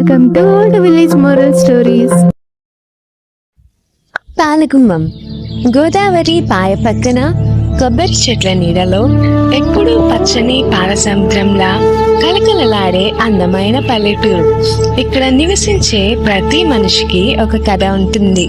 Welcome to old village moral stories. Palagummam. Godavari పాయ పక్కన కొబ్బరి చెట్ల నీడలో ఎప్పుడూ పచ్చని పాల సముద్రంలా కలకలలాడే అందమైన పల్లెటూరు. ఇక్కడ నివసించే ప్రతి మనిషికి ఒక కథ ఉంటుంది.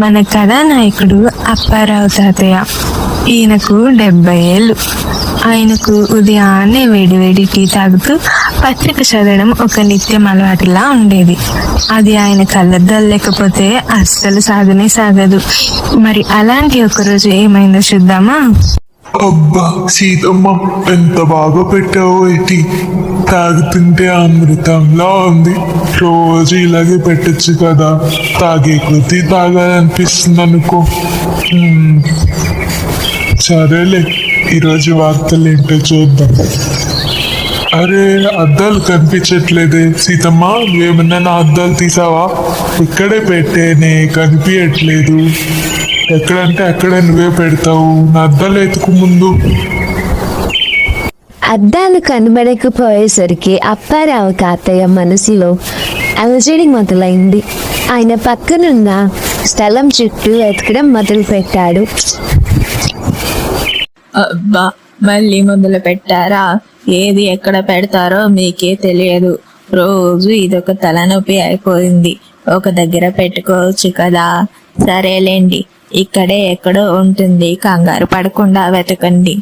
మన కథానాయకుడు అప్పారావు తాతయ్య. ఈయనకు 70 ఏళ్ళు. ఆయనకు ఉదయాన్నే వేడివేడి టీ తాగుతూ పత్రిక చదవడం ఒక నిత్యం అలవాటులా ఉండేది. అది ఆయన కళ్ళద్దాలు లేకపోతే అస్సలు సాగనే సాగదు. మరి అలాంటి ఒక రోజు ఏమైందో చూద్దామా? అబ్బా సీతమ్మ, ఎంత బాగా పెట్టావో టీ. తాగుతుంటే అమృతంలా ఉంది. రోజు ఇలాగే పెట్టచ్చు కదా, తాగే కొద్దీ తాగాలనిపిస్తుంది అనుకో. సరేలే, ఈరోజు వార్తలు ఏంటో చూద్దాం. అరే, అద్దాలు కనిపించట్లేదే సీతమ్మ, నువ్వేమన్నా నా అద్దాలు తీసావా? ఇక్కడే పెట్టేనే, కనిపించట్లేదు. ఎక్కడంటే అక్కడ నువ్వే పెడతావు, నా అద్దాలు ఎత్తుకు ముందు. అద్దాలు కనబడకపోయేసరికి అప్పారావు తాతయ్య మనసులో అలజడి మొదలైంది. ఆయన పక్కనున్న స్థలం చుట్టూ వెతకడం మొదలు పెట్టాడు. అబ్బా, మళ్ళీ మొదలు పెట్టారా? ఏది ఎక్కడ పెడతారో మీకే తెలియదు. రోజు ఇదొక తలనొప్పి అయిపోయింది. ఒక దగ్గర పెట్టుకోవచ్చు కదా. సరేలేండి, ఇక్కడే ఎక్కడో ఉంటుంది, కంగారు పడకుండా వెతకండి.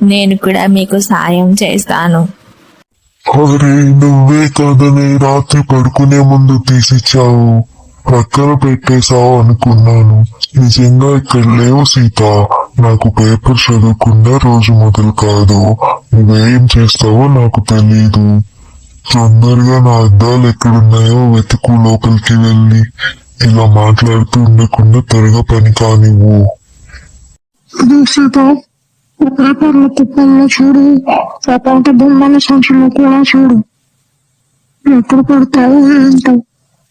నేను కూడా మీకు సాయం చేస్తాను. అరే, నువ్వే కదనే రాత్రి పడుకునే ముందు తీసిచ్చావు, పక్కన పెట్టేశావు అనుకున్నాను. నిజంగా ఇక్కడ లేవు సీత. నాకు పేపర్ చదవకుండా రోజు మొదలు కాదు. నువ్వేం చేస్తావో నాకు తెలీదు. తొందరగా నా అద్దాలు ఎక్కడున్నాయో వెతుకు, లోపలికి వెళ్ళి. ఇలా మాట్లాడుతూ ఉండకుండా త్వరగా పని కానివ్వు. సీత, పేపర్ల కుప్పల్లో చూడు, ఆ పాత బొమ్మల సంచులో కూడా చూడు. ఎక్కడ పెడతావు ఏంటో?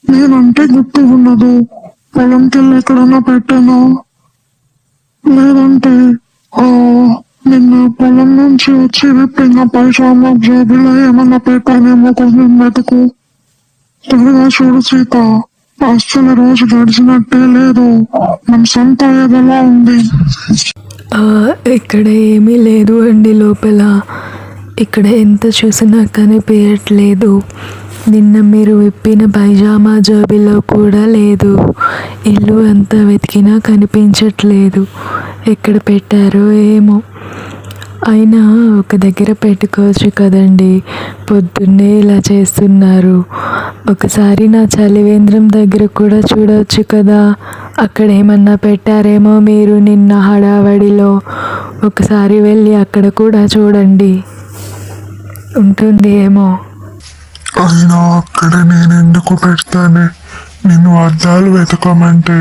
నేనంటే గుర్తు ఉన్నది. పొలంకెళ్ళి ఎక్కడన్నా పెట్టాను, లేదంటే నిన్న పొలం నుంచి వచ్చి విప్పిన పైజామా జేబులో ఏమన్నా పెట్టానేమో కొంచెం వెతుకు. త్వరగా చూడు సీత, అస్సలు రోజు గడిచినట్టే లేదు. మన సొంత ఏదోలా ఉంది. ఇక్కడ ఏమీ లేదు అండి. లోపల ఇక్కడ ఎంత చూసినా కనిపించట్లేదు. నిన్న మీరు విప్పిన పైజామా జోబిలో కూడా లేదు. ఇల్లు అంతా వెతికినా కనిపించట్లేదు. ఎక్కడ పెట్టారో ఏమో. అయినా ఒక దగ్గర పెట్టుకోవచ్చు కదండి, పొద్దున్నే ఇలా చేస్తున్నారు. ఒకసారి నా చలివేంద్రం దగ్గర కూడా చూడవచ్చు కదా, అక్కడ ఏమన్నా పెట్టారేమో మీరు నిన్న హడావడిలో. ఒకసారి వెళ్ళి అక్కడ కూడా చూడండి, ఉంటుంది ఏమో. అయినా అక్కడ నేను ఎందుకు పెడతానే? నిన్ను అద్దాలు వెతకమంటే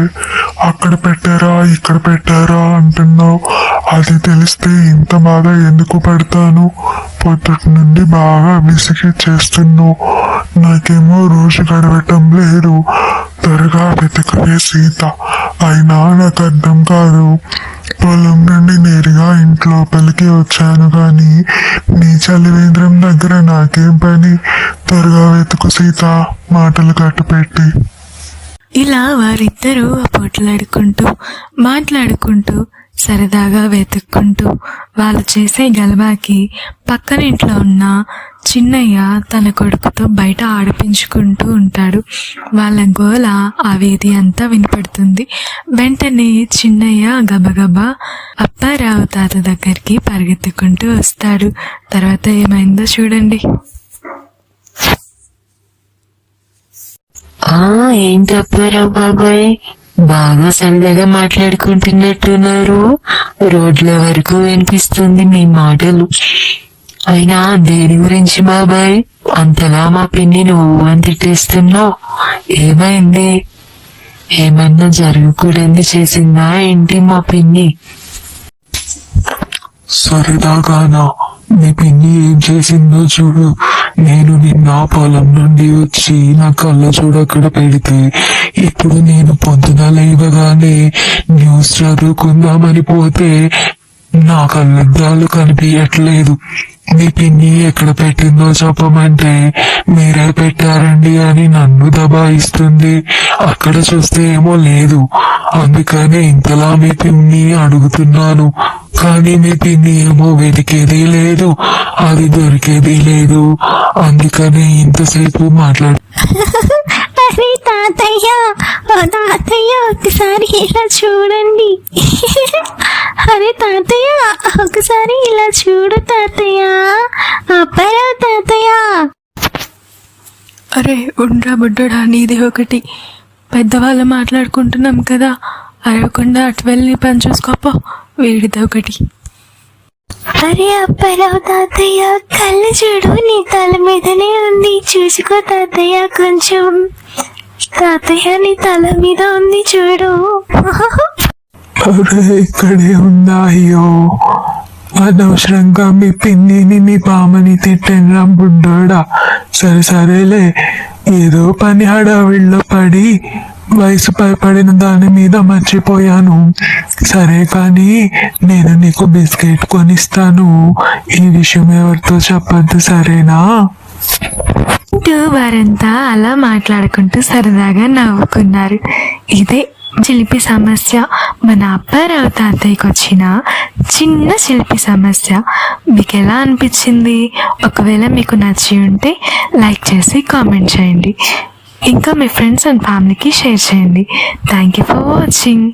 అక్కడ పెట్టారా ఇక్కడ పెట్టారా అంటున్నావు. అది తెలిస్తే ఇంత బాగా ఎందుకు పెడతాను? పొద్దుటి నుండి బాగా విసిగి చేస్తున్నావు. నాకేమో రోజు గడవటం లేదు. త్వరగా వెతకవే సీత. అయినా నాకు అర్థం కాదు. పొలం నుండి నేరుగా ఇంట్లోపలికి వచ్చాను కానీ నీ చలివేంద్రం దగ్గర నాకేం పని? త్వరగా వెతుకు సీత, మాటలు కట్టుపెట్టి. ఇలా వారిద్దరూ మాట్లాడుకుంటూ సరదాగా వెతుక్కుంటూ వాళ్ళు చేసే గలబాకి పక్కనింట్లో ఉన్న చిన్నయ్య తన కొడుకుతో బయట ఆడిపించుకుంటూ ఉంటాడు. వాళ్ళ గోల ఆ వీధి అంతా వినపడుతుంది. వెంటనే చిన్నయ్య గబగబా అప్పారావు తాత దగ్గరికి పరిగెత్తుకుంటూ వస్తాడు. తర్వాత ఏమైందో చూడండి. ఏంటి అప్పారావు బాబాయ్, బాగా సరదాగా మాట్లాడుకుంటున్నట్టున్నారు. రోడ్ల వరకు వినిపిస్తుంది మీ మాటలు. అయినా దేని గురించి బాబాయ్ అంతలా మా పిన్ని నువ్వు అని తిట్టేస్తున్నావు? ఏమైంది? ఏమన్నా జరగకూడదు చేసిందా ఏంటి మా పిన్ని? సరదాగానా? మీ పిన్ని ఏం చేసిందో చూడు. నేను నిన్న పొలం నుండి వచ్చి నా కళ్ళ చూడక్కడ పెడితే ఇప్పుడు నేను పొద్దున లేవగానే న్యూస్ చదువుకుందామని పోతే నా కళ్ళద్దాలు కనిపించట్లేదు. మీ పిన్ని ఎక్కడ పెట్టిందో చెప్పమంటే మీరే పెట్టారండి అని నన్ను దబాయిస్తుంది. అక్కడ చూస్తే ఏమో లేదు. అందుకనే ఇంతలా మీ పిన్ని అడుగుతున్నాను. కానీ మీ పిన్ని ఏమో వెతికేది లేదు, అది దొరికేది లేదు. అందుకనే ఇంతసేపు మాట్లాడు. అరే తాతయ్య, ఓ తాతయ్య ఒకసారి ఇలా చూడండి. అరే తాతయ్య ఒకసారి ఇలా చూడు తాతయ్య. అప్పారావు తాతయ్య. అరే ఉండ్రా బుడ్డోడా, నీది ఒకటి. పెద్దవాళ్ళు మాట్లాడుకుంటున్నాం కదా, అరవకుండా అటు వెళ్ళి నీ పని చూసుకోపో. వీడిది ఒకటి. అరే అప్పారావు తాతయ్య, కళ్ళు చూడు, నీ తల మీదనే ఉంది, చూసుకో తాతయ్య. కొంచెం తాతయ్య నీ తల మీద ఉంది చూడు. అరే ఇక్కడే ఉందా? అయ్యో, అనవసరంగా మీ పిన్నిని మీ పామని తిట్టిన బుడ్డోడా. సరేలే, ఏదో పని హడావిడిలో పడి వయసు పైపడిన దాని మీద మర్చిపోయాను. సరే కానీ నేను నీకు బిస్కెట్ కొనిస్తాను. ఈ విషయం ఎవరితో చెప్పద్దు, సరేనా? వారంతా అలా మాట్లాడుకుంటూ సరదాగా నవ్వుకున్నారు. ఇదే చిలిపి సమస్య, మన అప్పారావు తాతయ్యకి వచ్చిన చిన్న చిలిపి సమస్య. మీకు ఎలా అనిపించింది? ఒకవేళ మీకు నచ్చి ఉంటే లైక్ చేసి కామెంట్ చేయండి. ఇంకా మీ ఫ్రెండ్స్ అండ్ ఫ్యామిలీకి షేర్ చేయండి. Thank you for watching.